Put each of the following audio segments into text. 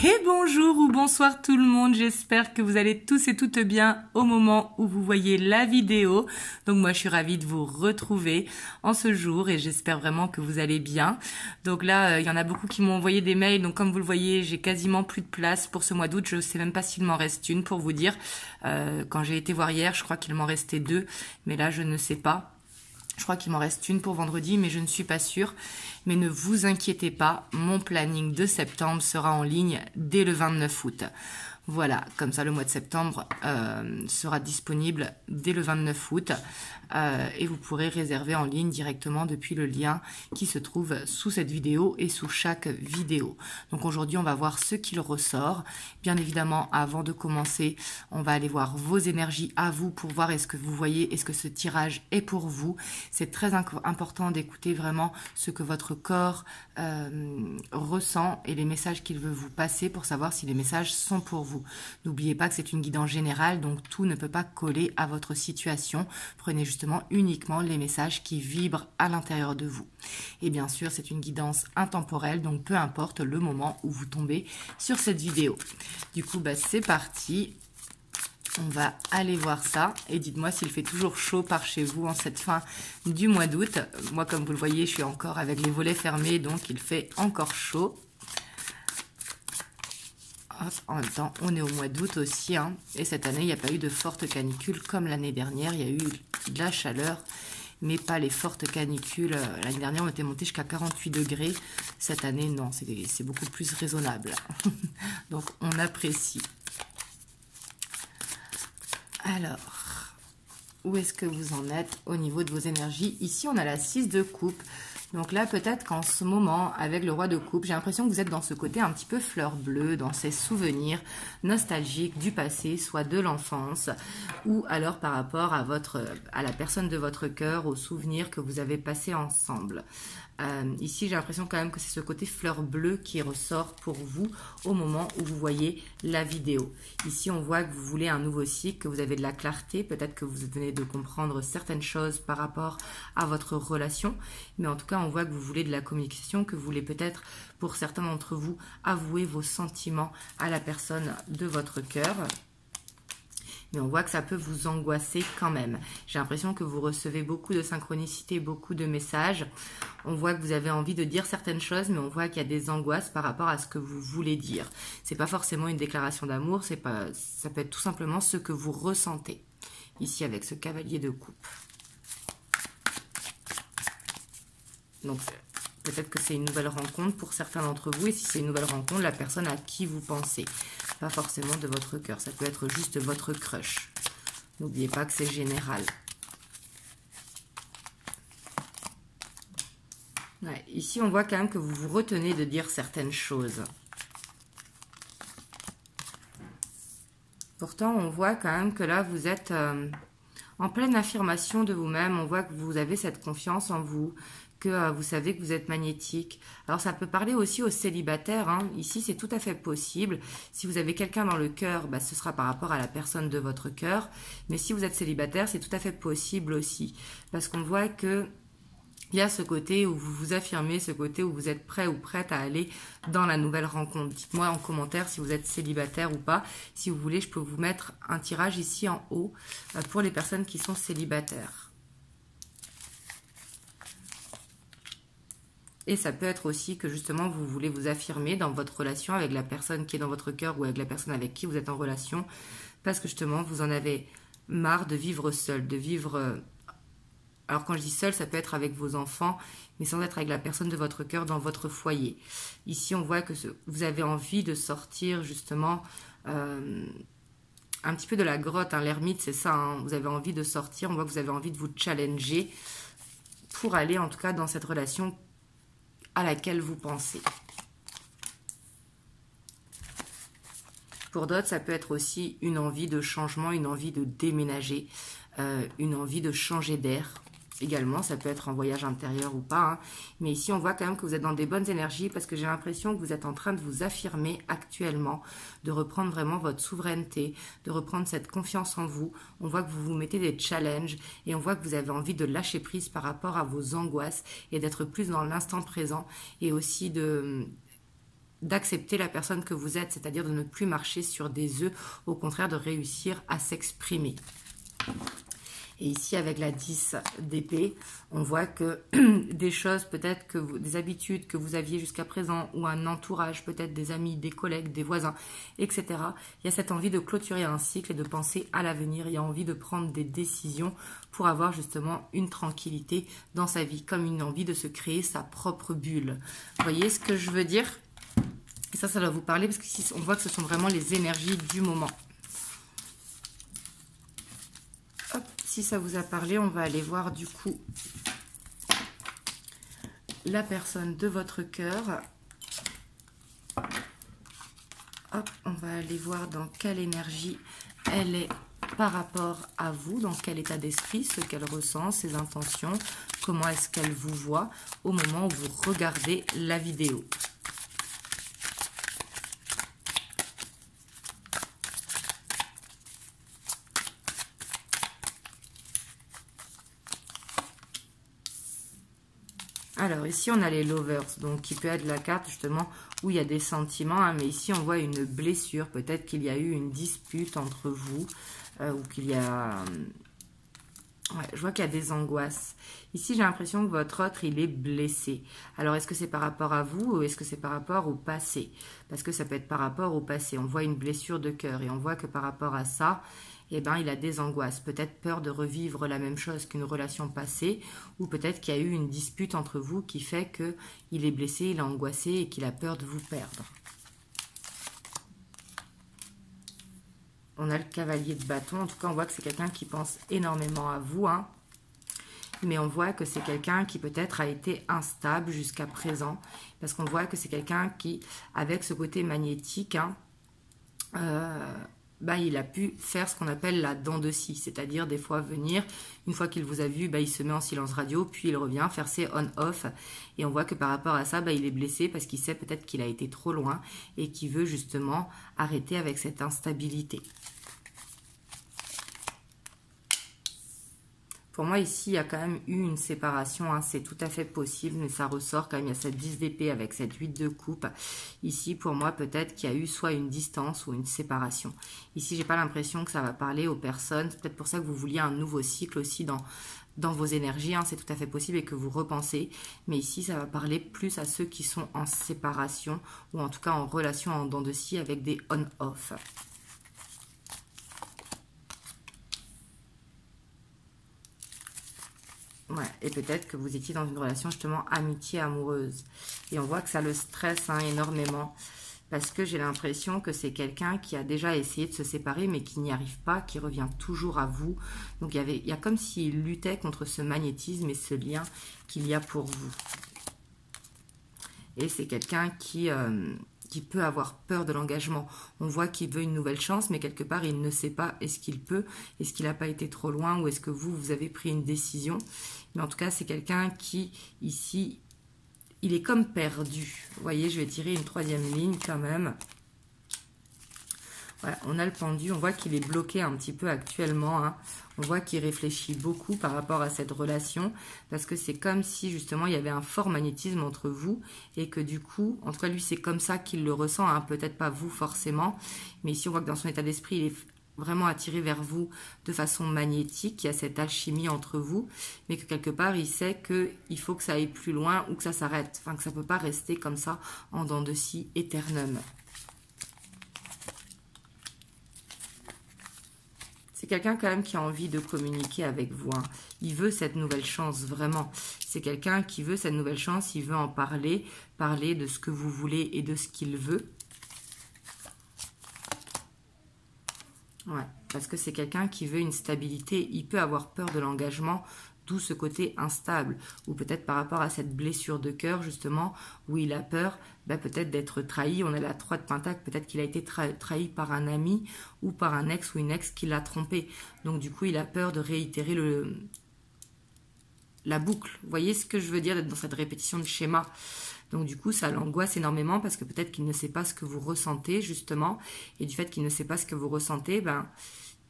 Et bonjour ou bonsoir tout le monde, j'espère que vous allez tous et toutes bien au moment où vous voyez la vidéo. Donc moi je suis ravie de vous retrouver en ce jour et j'espère vraiment que vous allez bien. Donc là il y en a beaucoup qui m'ont envoyé des mails, donc comme vous le voyez j'ai quasiment plus de place pour ce mois d'août. Je sais même pas s'il m'en reste une pour vous dire. Quand j'ai été voir hier je crois qu'il m'en restait 2, mais là je ne sais pas. Je crois qu'il m'en reste une pour vendredi, mais je ne suis pas sûre. Mais ne vous inquiétez pas, mon planning de septembre sera en ligne dès le 29 août. Voilà, comme ça le mois de septembre sera disponible dès le 29 août et vous pourrez réserver en ligne directement depuis le lien qui se trouve sous cette vidéo et sous chaque vidéo. Donc aujourd'hui on va voir ce qu'il ressort. Bien évidemment avant de commencer on va aller voir vos énergies à vous pour voir est-ce que vous voyez, est-ce que ce tirage est pour vous. C'est très important d'écouter vraiment ce que votre corps ressent et les messages qu'il veut vous passer pour savoir si les messages sont pour vous. N'oubliez pas que c'est une guidance générale, donc tout ne peut pas coller à votre situation. Prenez justement uniquement les messages qui vibrent à l'intérieur de vous. Et bien sûr, c'est une guidance intemporelle, donc peu importe le moment où vous tombez sur cette vidéo. Du coup, c'est parti. On va aller voir ça et dites-moi s'il fait toujours chaud par chez vous en cette fin du mois d'août. Moi, comme vous le voyez, je suis encore avec les volets fermés, donc il fait encore chaud. En même temps, on est au mois d'août aussi, hein, et cette année, il n'y a pas eu de fortes canicules comme l'année dernière. Il y a eu de la chaleur, mais pas les fortes canicules. L'année dernière, on était monté jusqu'à 48 degrés. Cette année, non, c'est beaucoup plus raisonnable. Donc, on apprécie. Alors, où est-ce que vous en êtes au niveau de vos énergies? Ici, on a la 6 de coupe. Donc là, peut-être qu'en ce moment, avec le roi de coupe, j'ai l'impression que vous êtes dans ce côté un petit peu fleur bleue, dans ces souvenirs nostalgiques du passé, soit de l'enfance, ou alors par rapport à la personne de votre cœur, aux souvenirs que vous avez passés ensemble. Ici, j'ai l'impression quand même que c'est ce côté fleur bleue qui ressort pour vous au moment où vous voyez la vidéo. Ici, on voit que vous voulez un nouveau cycle, que vous avez de la clarté. Peut-être que vous venez de comprendre certaines choses par rapport à votre relation. Mais en tout cas, on voit que vous voulez de la communication, que vous voulez peut-être, pour certains d'entre vous, avouer vos sentiments à la personne de votre cœur. Mais on voit que ça peut vous angoisser quand même. J'ai l'impression que vous recevez beaucoup de synchronicité, beaucoup de messages. On voit que vous avez envie de dire certaines choses, mais on voit qu'il y a des angoisses par rapport à ce que vous voulez dire. C'est pas forcément une déclaration d'amour, ça peut être tout simplement ce que vous ressentez. Ici avec ce cavalier de coupe. Donc peut-être que c'est une nouvelle rencontre pour certains d'entre vous. Et si c'est une nouvelle rencontre, la personne à qui vous pensez. Pas forcément de votre cœur. Ça peut être juste votre crush. N'oubliez pas que c'est général. Ouais, ici, on voit quand même que vous vous retenez de dire certaines choses. Pourtant, on voit quand même que là, vous êtes en pleine affirmation de vous-même. On voit que vous avez cette confiance en vous, que vous savez que vous êtes magnétique. Alors ça peut parler aussi aux célibataires, hein. Ici c'est tout à fait possible. Si vous avez quelqu'un dans le cœur, ce sera par rapport à la personne de votre cœur. Mais si vous êtes célibataire, c'est tout à fait possible aussi. Parce qu'on voit que il y a ce côté où vous vous affirmez, ce côté où vous êtes prêt ou prête à aller dans la nouvelle rencontre. Dites-moi en commentaire si vous êtes célibataire ou pas. Si vous voulez, je peux vous mettre un tirage ici en haut pour les personnes qui sont célibataires. Et ça peut être aussi que justement vous voulez vous affirmer dans votre relation avec la personne qui est dans votre cœur ou avec la personne avec qui vous êtes en relation. Parce que justement vous en avez marre de vivre seul, de vivre... Alors quand je dis seul, ça peut être avec vos enfants, mais sans être avec la personne de votre cœur dans votre foyer. Ici on voit que vous avez envie de sortir justement un petit peu de la grotte, hein. L'ermite c'est ça, hein. Vous avez envie de sortir, on voit que vous avez envie de vous challenger pour aller en tout cas dans cette relation à laquelle vous pensez. Pour d'autres, ça peut être aussi une envie de changement, une envie de déménager, une envie de changer d'air. Également, ça peut être en voyage intérieur ou pas, hein. Mais ici, on voit quand même que vous êtes dans des bonnes énergies parce que j'ai l'impression que vous êtes en train de vous affirmer actuellement, de reprendre vraiment votre souveraineté, de reprendre cette confiance en vous. On voit que vous vous mettez des challenges et on voit que vous avez envie de lâcher prise par rapport à vos angoisses et d'être plus dans l'instant présent et aussi d'accepter la personne que vous êtes, c'est-à-dire de ne plus marcher sur des œufs, au contraire de réussir à s'exprimer. Et ici, avec la 10 d'épée, on voit que des choses, peut-être que des habitudes que vous aviez jusqu'à présent, ou un entourage, peut-être des amis, des collègues, des voisins, etc. Il y a cette envie de clôturer un cycle et de penser à l'avenir. Il y a envie de prendre des décisions pour avoir justement une tranquillité dans sa vie, comme une envie de se créer sa propre bulle. Vous voyez ce que je veux dire? Et ça doit vous parler, parce qu'ici, on voit que ce sont vraiment les énergies du moment. Si ça vous a parlé, on va aller voir du coup la personne de votre cœur. Hop, on va aller voir dans quelle énergie elle est par rapport à vous, dans quel état d'esprit, ce qu'elle ressent, ses intentions, comment est-ce qu'elle vous voit au moment où vous regardez la vidéo. Alors ici on a les lovers, donc qui peut être la carte justement où il y a des sentiments, hein, mais ici on voit une blessure, peut-être qu'il y a eu une dispute entre vous, ou qu'il y a... Ouais, je vois qu'il y a des angoisses. Ici j'ai l'impression que votre autre il est blessé. Alors est-ce que c'est par rapport à vous ou est-ce que c'est par rapport au passé? Parce que ça peut être par rapport au passé, on voit une blessure de cœur et on voit que par rapport à ça, eh ben, il a des angoisses, peut-être peur de revivre la même chose qu'une relation passée, ou peut-être qu'il y a eu une dispute entre vous qui fait qu'il est blessé, il est angoissé et qu'il a peur de vous perdre. On a le cavalier de bâton, en tout cas on voit que c'est quelqu'un qui pense énormément à vous, hein. Mais on voit que c'est quelqu'un qui peut-être a été instable jusqu'à présent, parce qu'on voit que c'est quelqu'un qui, avec ce côté magnétique, hein, il a pu faire ce qu'on appelle la dent de scie, c'est-à-dire des fois venir, une fois qu'il vous a vu, il se met en silence radio, puis il revient faire ses on-off, et on voit que par rapport à ça, il est blessé parce qu'il sait peut-être qu'il a été trop loin et qu'il veut justement arrêter avec cette instabilité. Pour moi, ici, il y a quand même eu une séparation, hein, c'est tout à fait possible, mais ça ressort quand même, il y a cette 10 d'épée avec cette 8 de coupe. Ici, pour moi, peut-être qu'il y a eu soit une distance ou une séparation. Ici, j'ai pas l'impression que ça va parler aux personnes, c'est peut-être pour ça que vous vouliez un nouveau cycle aussi dans vos énergies, hein, c'est tout à fait possible et que vous repensez. Mais ici, ça va parler plus à ceux qui sont en séparation ou en tout cas en relation en dents de scie avec des on-off. Ouais, et peut-être que vous étiez dans une relation justement amitié amoureuse. Et on voit que ça le stresse, hein, énormément. Parce que j'ai l'impression que c'est quelqu'un qui a déjà essayé de se séparer, mais qui n'y arrive pas, qui revient toujours à vous. Donc il y a comme s'il luttait contre ce magnétisme et ce lien qu'il y a pour vous. Et c'est quelqu'un qui peut avoir peur de l'engagement. On voit qu'il veut une nouvelle chance, mais quelque part, il ne sait pas est-ce qu'il peut, est-ce qu'il n'a pas été trop loin, ou est-ce que vous avez pris une décision. Mais en tout cas, c'est quelqu'un qui, ici, il est comme perdu. Vous voyez, je vais tirer une troisième ligne quand même. Voilà, on a le pendu, on voit qu'il est bloqué un petit peu actuellement, hein. On voit qu'il réfléchit beaucoup par rapport à cette relation, parce que c'est comme si justement il y avait un fort magnétisme entre vous, et que du coup, en tout cas lui c'est comme ça qu'il le ressent, hein. Peut-être pas vous forcément, mais ici on voit que dans son état d'esprit il est vraiment attiré vers vous de façon magnétique, il y a cette alchimie entre vous, mais que quelque part il sait qu'il faut que ça aille plus loin ou que ça s'arrête, enfin que ça ne peut pas rester comme ça en dents de scie éternellement. C'est quelqu'un quand même qui a envie de communiquer avec vous, hein. Il veut cette nouvelle chance, vraiment. C'est quelqu'un qui veut cette nouvelle chance, il veut en parler, parler de ce que vous voulez et de ce qu'il veut. Ouais, parce que c'est quelqu'un qui veut une stabilité, il peut avoir peur de l'engagement, d'où ce côté instable, ou peut-être par rapport à cette blessure de cœur, justement, où il a peur peut-être d'être trahi. On a la 3 de Pentacle, peut-être qu'il a été trahi par un ami, ou par un ex ou une ex qui l'a trompé. Donc du coup, il a peur de réitérer la boucle. Vous voyez ce que je veux dire, d'être dans cette répétition de schéma. Donc du coup, ça l'angoisse énormément, parce que peut-être qu'il ne sait pas ce que vous ressentez, justement, et du fait qu'il ne sait pas ce que vous ressentez,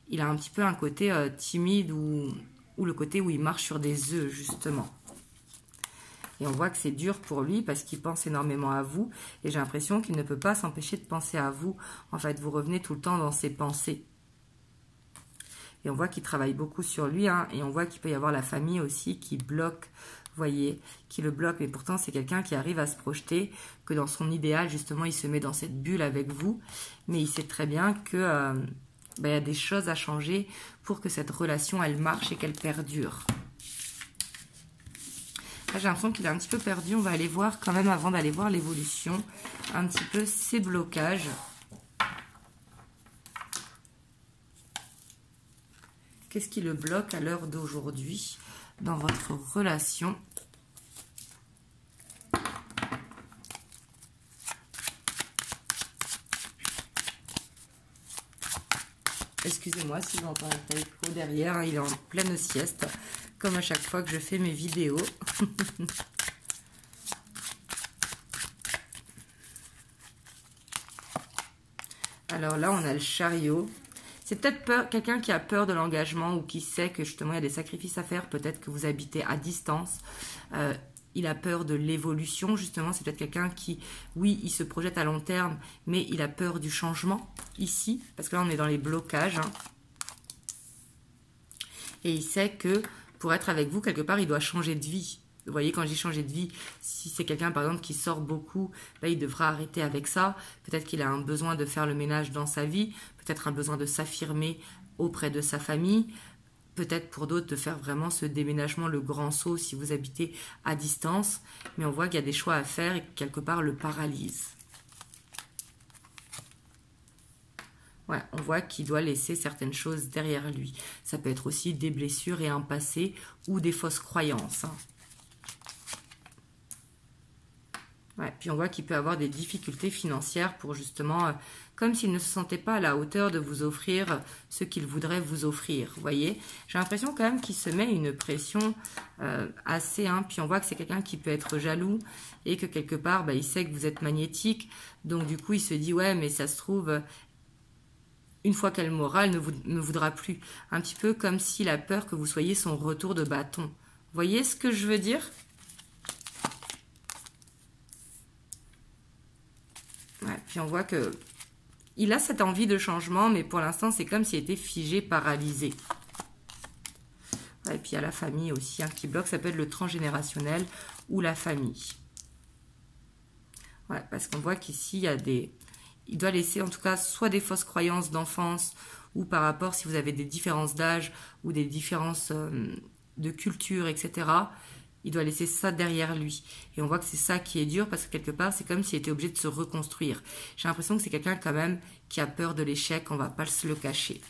il a un petit peu un côté timide, ou le côté où il marche sur des œufs, justement. Et on voit que c'est dur pour lui parce qu'il pense énormément à vous. Et j'ai l'impression qu'il ne peut pas s'empêcher de penser à vous. En fait, vous revenez tout le temps dans ses pensées. Et on voit qu'il travaille beaucoup sur lui, hein, et on voit qu'il peut y avoir la famille aussi qui bloque, vous voyez, qui le bloque. Mais pourtant, c'est quelqu'un qui arrive à se projeter, que dans son idéal, justement, il se met dans cette bulle avec vous. Mais il sait très bien que il y a des choses à changer pour que cette relation, elle marche et qu'elle perdure. Là, j'ai l'impression qu'il est un petit peu perdu. On va aller voir quand même, avant d'aller voir l'évolution, un petit peu ses blocages. Qu'est-ce qui le bloque à l'heure d'aujourd'hui dans votre relation? Excusez-moi si vous entendez un écho derrière, hein, il est en pleine sieste, comme à chaque fois que je fais mes vidéos. Alors là, on a le chariot. C'est peut-être quelqu'un qui a peur de l'engagement ou qui sait que justement il y a des sacrifices à faire. Peut-être que vous habitez à distance. Il a peur de l'évolution. Justement, c'est peut-être quelqu'un qui, oui, il se projette à long terme, mais il a peur du changement ici. Parce que là, on est dans les blocages. Hein. Et il sait que pour être avec vous, quelque part, il doit changer de vie. Vous voyez, quand j'ai changé de vie, si c'est quelqu'un, par exemple, qui sort beaucoup, là, il devra arrêter avec ça. Peut-être qu'il a un besoin de faire le ménage dans sa vie, peut-être un besoin de s'affirmer auprès de sa famille, peut-être pour d'autres de faire vraiment ce déménagement, le grand saut, si vous habitez à distance. Mais on voit qu'il y a des choix à faire et que quelque part, le paralyse. Ouais, on voit qu'il doit laisser certaines choses derrière lui. Ça peut être aussi des blessures et un passé ou des fausses croyances, hein. Ouais, puis on voit qu'il peut avoir des difficultés financières pour justement, comme s'il ne se sentait pas à la hauteur de vous offrir ce qu'il voudrait vous offrir. Vous voyez, j'ai l'impression quand même qu'il se met une pression assez, hein, puis on voit que c'est quelqu'un qui peut être jaloux et que quelque part, il sait que vous êtes magnétique. Donc du coup, il se dit, ouais, mais ça se trouve, une fois qu'elle m'aura, elle ne me voudra plus. Un petit peu comme s'il a peur que vous soyez son retour de bâton. Vous voyez ce que je veux dire ? Ouais, puis on voit que il a cette envie de changement, mais pour l'instant, c'est comme s'il était figé, paralysé. Ouais, et puis il y a la famille aussi, hein, qui bloque. Ça peut être le transgénérationnel ou la famille. Ouais, parce qu'on voit qu'ici, il y a des... Il doit laisser en tout cas soit des fausses croyances d'enfance ou par rapport, si vous avez des différences d'âge ou des différences de culture, etc., il doit laisser ça derrière lui. Et on voit que c'est ça qui est dur parce que quelque part, c'est comme s'il était obligé de se reconstruire. J'ai l'impression que c'est quelqu'un quand même qui a peur de l'échec. On ne va pas se le cacher.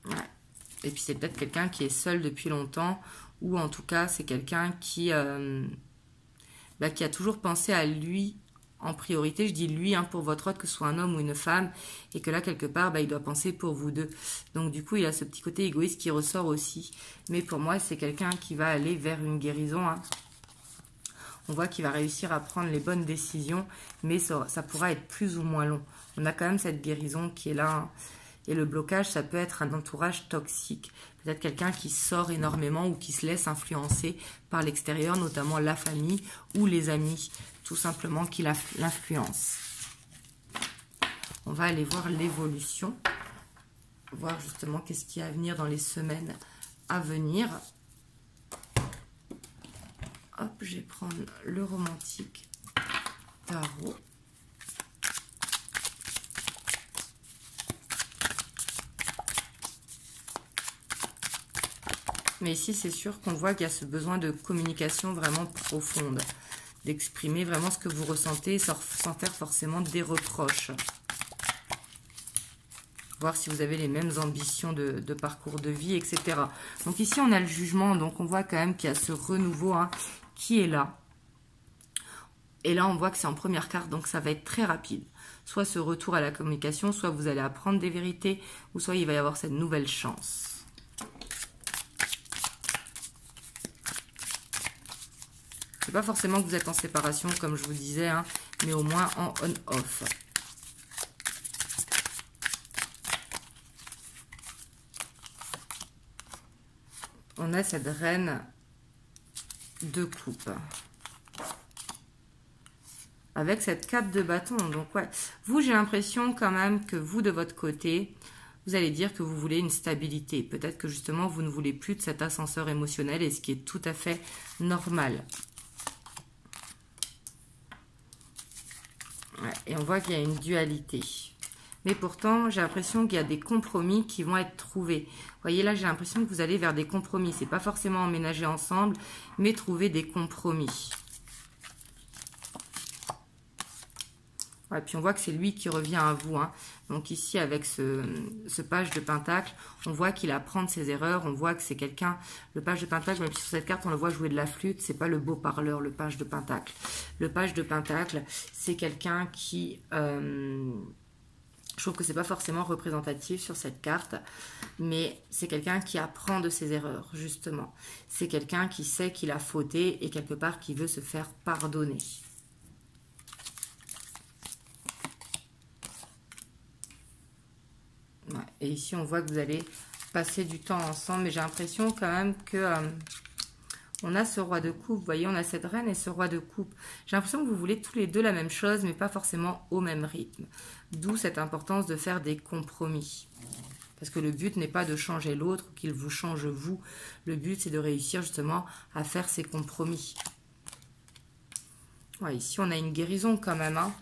Ouais. Et puis c'est peut-être quelqu'un qui est seul depuis longtemps ou en tout cas, c'est quelqu'un qui a toujours pensé à lui en priorité, je dis lui, hein, pour votre autre, que ce soit un homme ou une femme, et que là, quelque part, il doit penser pour vous deux. Donc, du coup, il a ce petit côté égoïste qui ressort aussi. Mais pour moi, c'est quelqu'un qui va aller vers une guérison. Hein. On voit qu'il va réussir à prendre les bonnes décisions, mais ça pourra être plus ou moins long. On a quand même cette guérison qui est là. Hein. Et le blocage, ça peut être un entourage toxique. Peut-être quelqu'un qui sort énormément ou qui se laisse influencer par l'extérieur, notamment la famille ou les amis. Tout simplement qui l'influence. On va aller voir l'évolution, voir justement qu'est-ce qui est à venir dans les semaines à venir. Hop, je vais prendre le romantique tarot. Mais ici, c'est sûr qu'on voit qu'il y a ce besoin de communication vraiment profonde. D'exprimer vraiment ce que vous ressentez sans faire forcément des reproches. Voir si vous avez les mêmes ambitions de parcours de vie, etc. Donc ici, on a le jugement. Donc on voit quand même qu'il y a ce renouveau, hein, qui est là. Et là, on voit que c'est en première carte, donc ça va être très rapide. Soit ce retour à la communication, soit vous allez apprendre des vérités, ou soit il va y avoir cette nouvelle chance. C'est pas forcément que vous êtes en séparation, comme je vous disais, hein, mais au moins en on-off. on a cette reine de coupe. Avec cette 4 de bâton. Donc ouais, vous, j'ai l'impression quand même que vous, de votre côté, vous allez dire que vous voulez une stabilité. Peut-être que justement, vous ne voulez plus de cet ascenseur émotionnel, et ce qui est tout à fait normal. Ouais, et on voit qu'il y a une dualité. Mais pourtant, j'ai l'impression qu'il y a des compromis qui vont être trouvés. Vous voyez, là, j'ai l'impression que vous allez vers des compromis. Ce n'est pas forcément emménager ensemble, mais trouver des compromis. Ouais, puis on voit que c'est lui qui revient à vous. Hein. Donc ici, avec ce page de pentacle, on voit qu'il apprend de ses erreurs. On voit que c'est quelqu'un, le page de pentacle, même si sur cette carte, on le voit jouer de la flûte, c'est pas le beau parleur, le page de pentacle. Le page de pentacle, c'est quelqu'un qui... je trouve que c'est pas forcément représentatif sur cette carte, mais c'est quelqu'un qui apprend de ses erreurs, justement. C'est quelqu'un qui sait qu'il a fauté et quelque part qui veut se faire pardonner. Ouais, et ici, on voit que vous allez passer du temps ensemble, mais j'ai l'impression quand même que... on a ce roi de coupe, vous voyez, on a cette reine et ce roi de coupe. J'ai l'impression que vous voulez tous les deux la même chose, mais pas forcément au même rythme. D'où cette importance de faire des compromis. Parce que le but n'est pas de changer l'autre ou qu'il vous change vous. Le but, c'est de réussir justement à faire ces compromis. Ouais, ici, on a une guérison quand même. Hein.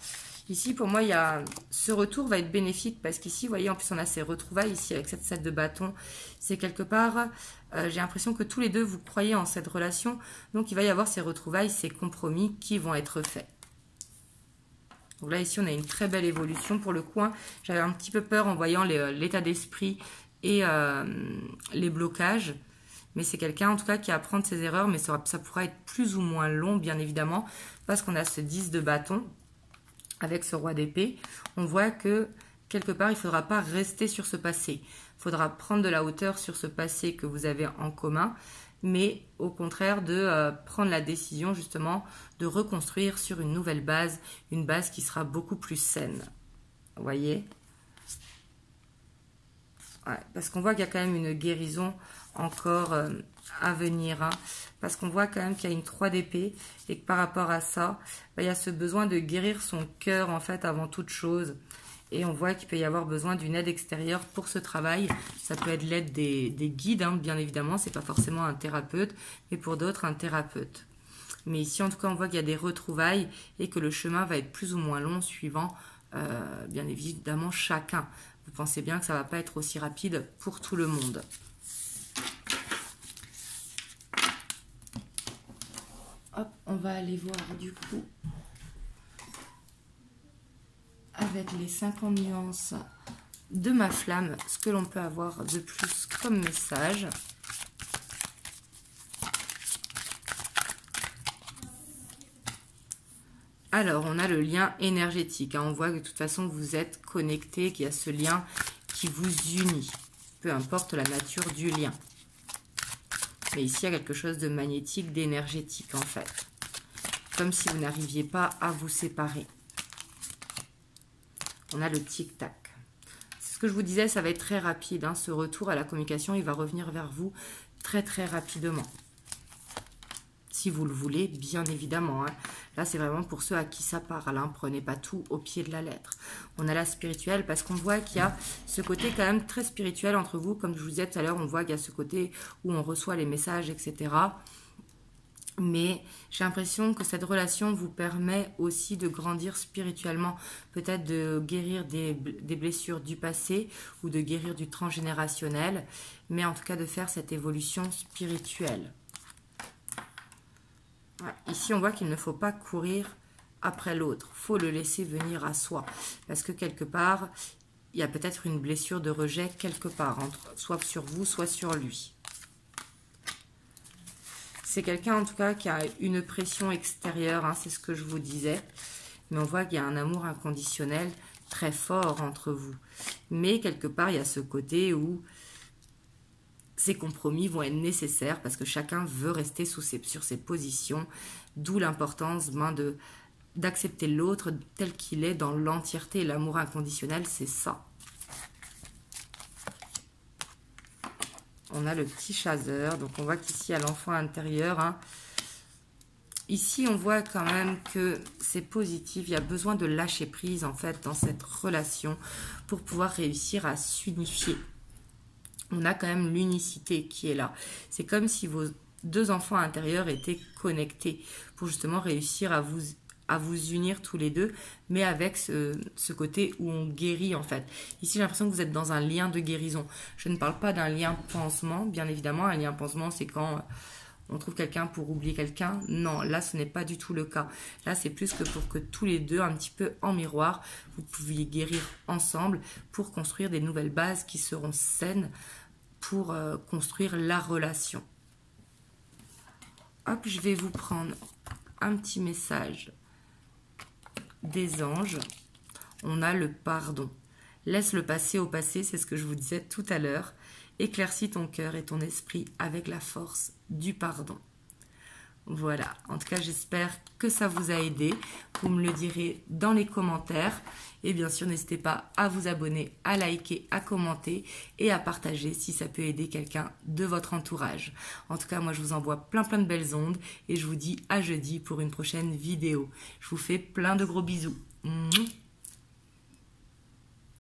Ici, pour moi, il y a... ce retour va être bénéfique parce qu'ici, vous voyez, en plus, on a ces retrouvailles ici avec cette 7 de bâton. C'est quelque part, j'ai l'impression que tous les deux, vous croyez en cette relation. Donc, il va y avoir ces retrouvailles, ces compromis qui vont être faits. Donc là, ici, on a une très belle évolution. Pour le coup, hein, j'avais un petit peu peur en voyant l'état d'esprit et les blocages. Mais c'est quelqu'un, en tout cas, qui apprend de ses erreurs. Mais ça pourra être plus ou moins long, bien évidemment, parce qu'on a ce 10 de bâton. Avec ce roi d'épée, on voit que quelque part, il ne faudra pas rester sur ce passé. Il faudra prendre de la hauteur sur ce passé que vous avez en commun, mais au contraire de prendre la décision justement de reconstruire sur une nouvelle base, une base qui sera beaucoup plus saine. Vous voyez ? Ouais, parce qu'on voit qu'il y a quand même une guérison encore à venir, hein, parce qu'on voit quand même qu'il y a une 3 d'épée et que par rapport à ça, il y a ce besoin de guérir son cœur en fait avant toute chose. Et on voit qu'il peut y avoir besoin d'une aide extérieure pour ce travail. Ça peut être l'aide des guides, hein, bien évidemment, c'est pas forcément un thérapeute, mais pour d'autres un thérapeute. Mais ici en tout cas on voit qu'il y a des retrouvailles et que le chemin va être plus ou moins long suivant bien évidemment chacun. Vous pensez bien que ça va pas être aussi rapide pour tout le monde. Hop, on va aller voir du coup avec les 50 nuances de ma flamme ce que l'on peut avoir de plus comme message. Alors, on a le lien énergétique. Hein. On voit que de toute façon, vous êtes connectés, qu'il y a ce lien qui vous unit. Peu importe la nature du lien. Mais ici, il y a quelque chose de magnétique, d'énergétique en fait. Comme si vous n'arriviez pas à vous séparer. On a le tic-tac. C'est ce que je vous disais, ça va être très rapide. Hein. Ce retour à la communication, il va revenir vers vous très très rapidement. Si vous le voulez, bien évidemment. Hein. Là, c'est vraiment pour ceux à qui ça parle. Hein. Prenez pas tout au pied de la lettre. On a la spirituelle parce qu'on voit qu'il y a ce côté quand même très spirituel entre vous. Comme je vous disais tout à l'heure, on voit qu'il y a ce côté où on reçoit les messages, etc. Mais j'ai l'impression que cette relation vous permet aussi de grandir spirituellement. Peut-être de guérir des blessures du passé ou de guérir du transgénérationnel. Mais en tout cas, de faire cette évolution spirituelle. Ici, on voit qu'il ne faut pas courir après l'autre. Il faut le laisser venir à soi. Parce que quelque part, il y a peut-être une blessure de rejet quelque part, soit sur vous, soit sur lui. C'est quelqu'un, en tout cas, qui a une pression extérieure. Hein, c'est ce que je vous disais. Mais on voit qu'il y a un amour inconditionnel très fort entre vous. Mais quelque part, il y a ce côté où... ces compromis vont être nécessaires parce que chacun veut rester sur ses positions, d'où l'importance d'accepter l'autre tel qu'il est dans l'entièreté. L'amour inconditionnel, c'est ça. on a le petit chasseur. Donc, on voit qu'ici, il y a l'enfant intérieur. Hein. Ici, on voit quand même que c'est positif. Il y a besoin de lâcher prise, en fait, dans cette relation pour pouvoir réussir à s'unifier. On a quand même l'unicité qui est là. C'est comme si vos deux enfants intérieurs étaient connectés pour justement réussir à vous unir tous les deux, mais avec ce côté où on guérit en fait. Ici, j'ai l'impression que vous êtes dans un lien de guérison. Je ne parle pas d'un lien pansement, bien évidemment. Un lien pansement, c'est quand on trouve quelqu'un pour oublier quelqu'un. Non, là, ce n'est pas du tout le cas. Là, c'est plus que pour que tous les deux, un petit peu en miroir, vous pouviez guérir ensemble pour construire des nouvelles bases qui seront saines pour construire la relation. Hop, je vais vous prendre un petit message des anges. On a le pardon. Laisse le passé au passé, c'est ce que je vous disais tout à l'heure. Éclaircis ton cœur et ton esprit avec la force du pardon. Voilà, en tout cas j'espère que ça vous a aidé. Vous me le direz dans les commentaires. Et bien sûr, n'hésitez pas à vous abonner, à liker, à commenter et à partager si ça peut aider quelqu'un de votre entourage. En tout cas, moi je vous envoie plein de belles ondes et je vous dis à jeudi pour une prochaine vidéo. Je vous fais plein de gros bisous.